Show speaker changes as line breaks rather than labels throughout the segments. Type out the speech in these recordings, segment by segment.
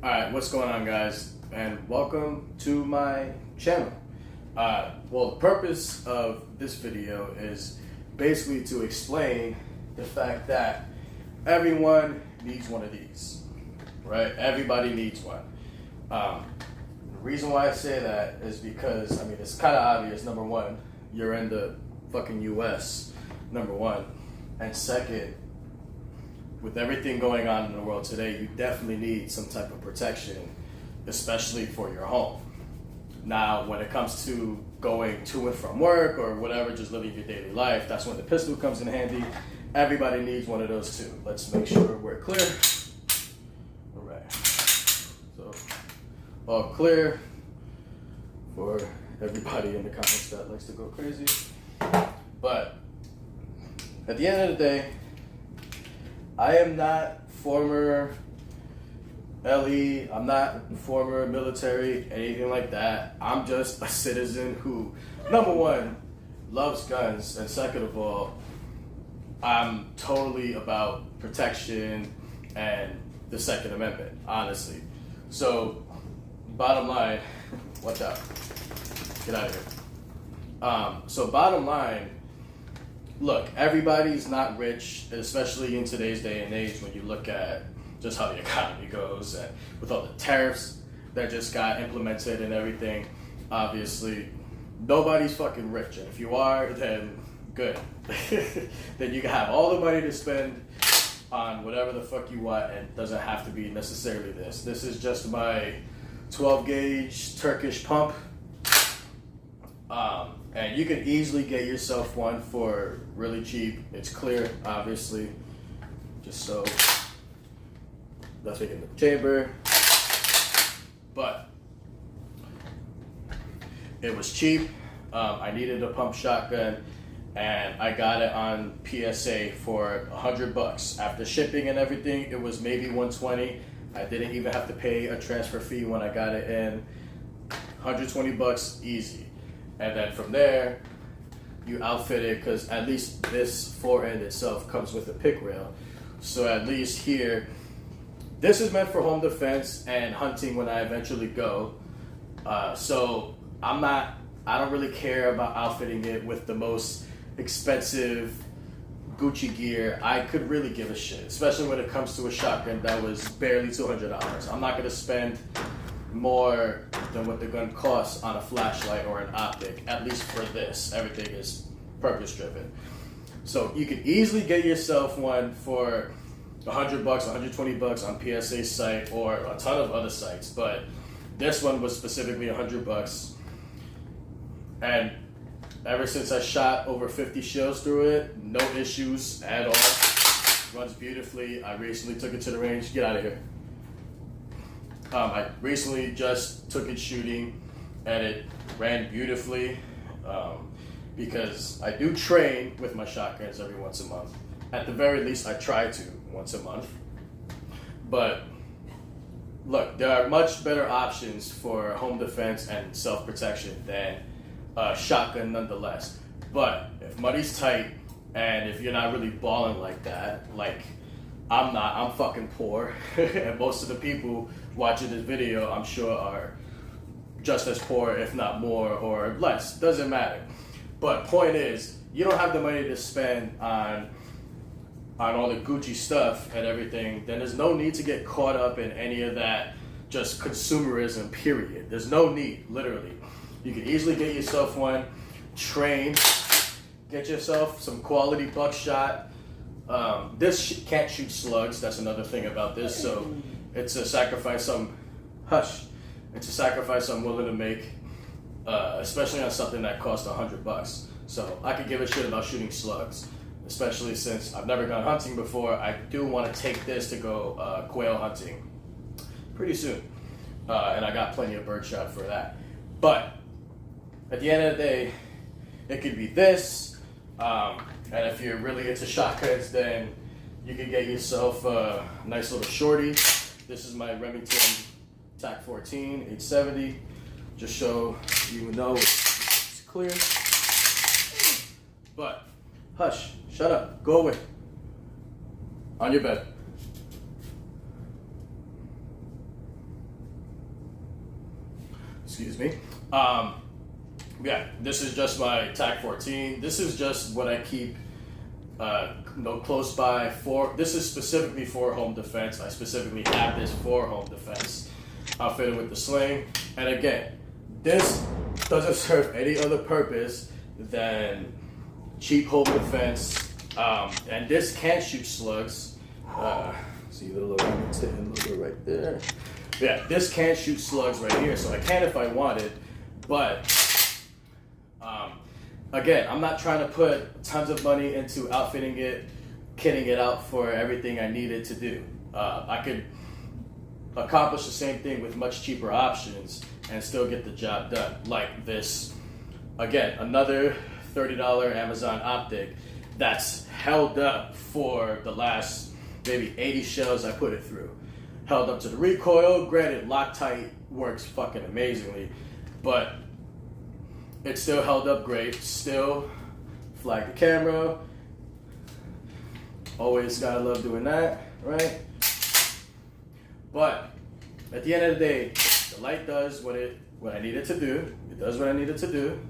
Alright, what's going on, guys? And welcome to my channel. Well, the purpose of this video is basically to explain the fact that everyone needs one of these, right? Everybody needs one. The reason why I say that is because, it's kind of obvious. Number one, you're in the fucking US, number one. And second, with everything going on in the world today, you definitely need some type of protection, especially for your home. Now, when it comes to going to and from work or whatever, just living your daily life, that's when the pistol comes in handy. Everybody needs one of those too. Let's make sure we're clear. All right. So, all clear for everybody in the comments that likes to go crazy. But at the end of the day, I am not former LE, I'm not former military, anything like that. I'm just a citizen who, number one, loves guns, and second of all, I'm totally about protection and the Second Amendment, honestly. So, bottom line, watch out. Get out of here. So bottom line, look, everybody's not rich, especially in today's day and age when you look at just how the economy goes and with all the tariffs that just got implemented and everything. Obviously, nobody's fucking rich. And if you are, then good. Then you can have all the money to spend on whatever the fuck you want, and it doesn't have to be necessarily this. This is just my 12 gauge Turkish pump. And you can easily get yourself one for really cheap. It's clear, obviously. Just so nothing in the chamber. But it was cheap. I needed a pump shotgun, and I got it on PSA for $100. After shipping and everything, it was maybe $120. I didn't even have to pay a transfer fee when I got it in. $120 easy. And then from there, you outfit it, because at least this fore end itself comes with a pick rail. So at least here, this is meant for home defense and hunting when I eventually go. So I don't really care about outfitting it with the most expensive Gucci gear. I could really give a shit, especially when it comes to a shotgun that was barely $200. I'm not gonna spend more than what the gun costs on a flashlight or an optic, at least for this. Everything is purpose driven. So you can easily get yourself one for $100, $120 on PSA site or a ton of other sites, but this one was specifically $100. And ever since I shot over 50 shells through it, no issues at all. Runs beautifully. I recently took it to the range. Get out of here. I recently just took it shooting, and it ran beautifully, because I do train with my shotguns every once a month. At the very least, I try to once a month. But look, there are much better options for home defense and self-protection than a shotgun nonetheless. But if money's tight, and if you're not really balling like that, like I'm not, I'm fucking poor, and most of the people watching this video, I'm sure, are just as poor, if not more or less. Doesn't matter. But point is, you don't have the money to spend on all the Gucci stuff and everything, then there's no need to get caught up in any of that just consumerism, period. There's no need, literally. You can easily get yourself one, train, get yourself some quality buckshot. This can't shoot slugs. That's another thing about this. So it's a sacrifice It's a sacrifice I'm willing to make, especially on something that costs $100. So I could give a shit about shooting slugs, especially since I've never gone hunting before. I do want to take this to go quail hunting pretty soon, and I got plenty of birdshot for that. But at the end of the day, it could be this. And if you're really into shotguns, then you can get yourself a nice little shorty. This is my Remington TAC 14 870. Just so you know it's clear. But hush, shut up, go away. On your bed. Excuse me. Yeah, this is just my TAC 14. This is just what I keep close by for. This is specifically for home defense. I specifically have this for home defense. Outfitted with the sling. And again, this doesn't serve any other purpose than cheap home defense. And this can shoot slugs. See the little Remington logo right there. Yeah, this can shoot slugs right here, so I can if I wanted. But again, I'm not trying to put tons of money into outfitting it, kitting it out for everything I needed to do. I could accomplish the same thing with much cheaper options and still get the job done. Like this, again, another $30 Amazon optic that's held up for the last maybe 80 shells I put it through. Held up to the recoil. Granted, Loctite works fucking amazingly, but it still held up great. Still flagged the camera. Always gotta love doing that, right? But at the end of the day, the light does what I need it to do. It does what I need it to do,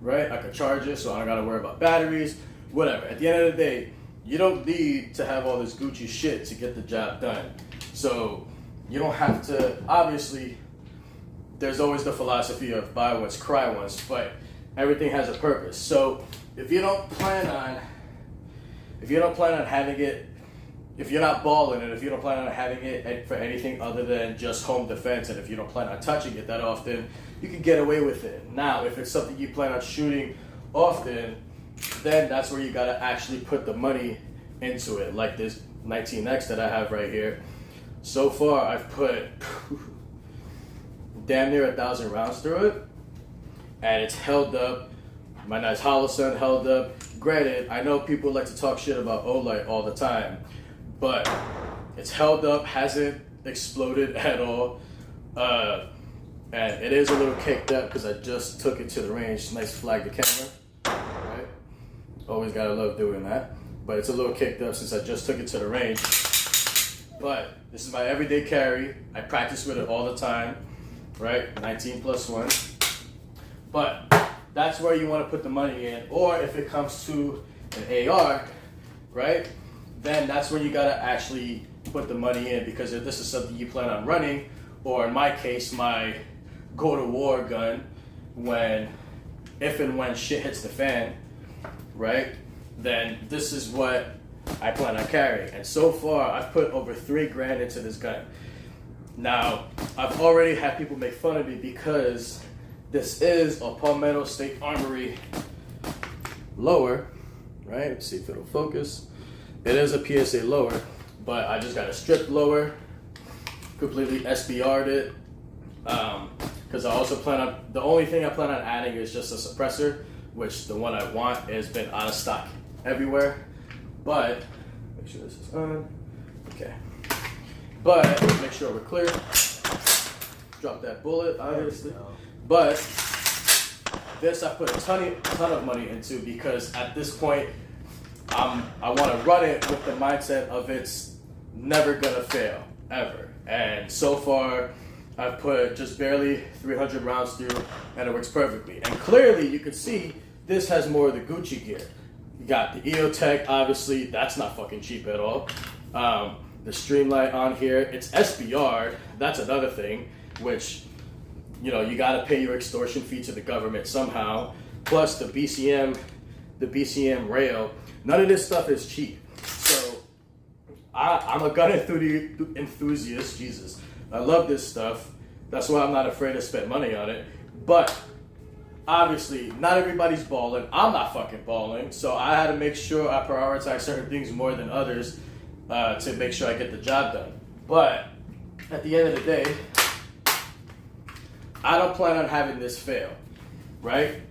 right? I could charge it, so I don't gotta worry about batteries, whatever. At the end of the day, you don't need to have all this Gucci shit to get the job done. So you don't have to, obviously, there's always the philosophy of buy once, cry once, but everything has a purpose. So if you don't plan on having it, if you're not balling and if you don't plan on having it for anything other than just home defense, and if you don't plan on touching it that often, you can get away with it. Now, if it's something you plan on shooting often, then that's where you gotta actually put the money into it. Like this 19X that I have right here. So far, I've put damn near 1,000 rounds through it, and it's held up. My nice Holosun held up. Granted, I know people like to talk shit about Olight all the time, but it's held up, hasn't exploded at all, and it is a little kicked up because I just took it to the range. Nice flag the camera, right? Always gotta love doing that, but it's a little kicked up since I just took it to the range. But this is my everyday carry. I practice with it all the time, right? 19+1. But that's where you want to put the money in. Or if it comes to an AR, right? Then that's where you got to actually put the money in, because if this is something you plan on running, or in my case, my go-to-war gun, if and when shit hits the fan, right? Then this is what I plan on carrying. And so far, I've put over $3,000 into this gun. Now, I've already had people make fun of me because this is a Palmetto State Armory lower, right? Let's see if it'll focus. It is a PSA lower, but I just got a stripped lower, completely SBR'd it. Because I also plan on, the only thing I plan on adding is just a suppressor, which the one I want has been out of stock everywhere. But, make sure this is on. Okay. But, make sure we're clear. Drop that bullet, obviously. But, this I put a ton of money into, because at this point, I want to run it with the mindset of it's never gonna fail, ever. And so far, I've put just barely 300 rounds through, and it works perfectly. And clearly, you can see this has more of the Gucci gear. You got the EOTech, obviously, that's not fucking cheap at all. The Streamlight on here, it's SBR'd, that's another thing, which, you know, you gotta pay your extortion fee to the government somehow. Plus the BCM rail, none of this stuff is cheap. So, I'm a gun enthusiast, Jesus. I love this stuff. That's why I'm not afraid to spend money on it. But obviously, not everybody's balling. I'm not fucking balling. So I had to make sure I prioritize certain things more than others to make sure I get the job done. But at the end of the day, I don't plan on having this fail, right?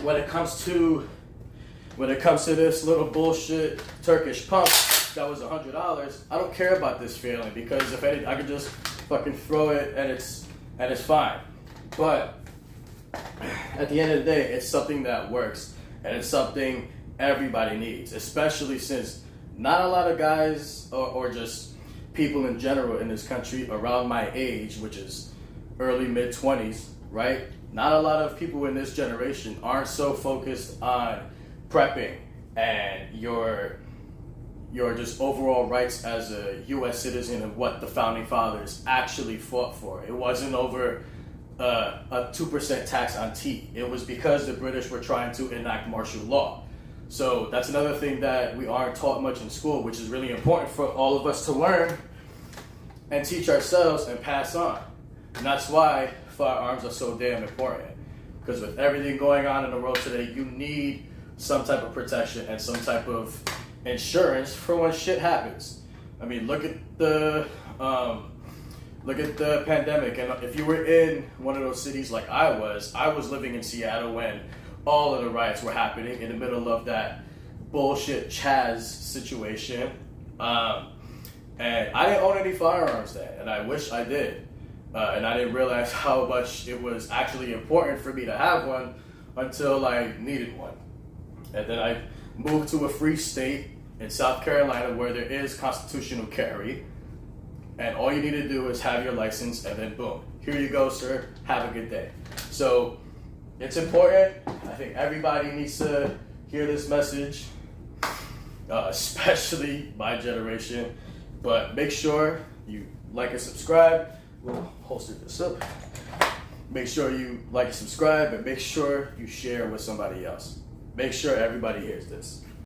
When it comes to this little bullshit Turkish pump that was $100, I don't care about this failing, because if anything, I could just fucking throw it and it's fine. But at the end of the day, it's something that works, and it's something everybody needs, especially since not a lot of guys or just people in general in this country around my age, which is early mid-20s, right? Not a lot of people in this generation aren't so focused on prepping and your just overall rights as a U.S. citizen and what the founding fathers actually fought for. It wasn't over a 2% tax on tea. It was because the British were trying to enact martial law. So that's another thing that we aren't taught much in school, which is really important for all of us to learn and teach ourselves and pass on. And that's why firearms are so damn important. Because with everything going on in the world today, you need some type of protection and some type of insurance for when shit happens. I mean, look at the pandemic, and if you were in one of those cities like I was living in Seattle when all of the riots were happening in the middle of that bullshit Chaz situation, and I didn't own any firearms then, and I wish I did, and I didn't realize how much it was actually important for me to have one until I needed one. And then I moved to a free state in South Carolina where there is constitutional carry, and all you need to do is have your license, and then boom, here you go, sir, have a good day. So it's important. I think everybody needs to hear this message, especially my generation. But make sure you like and subscribe. We'll holster this up. Make sure you like and subscribe, and make sure you share with somebody else. Make sure everybody hears this.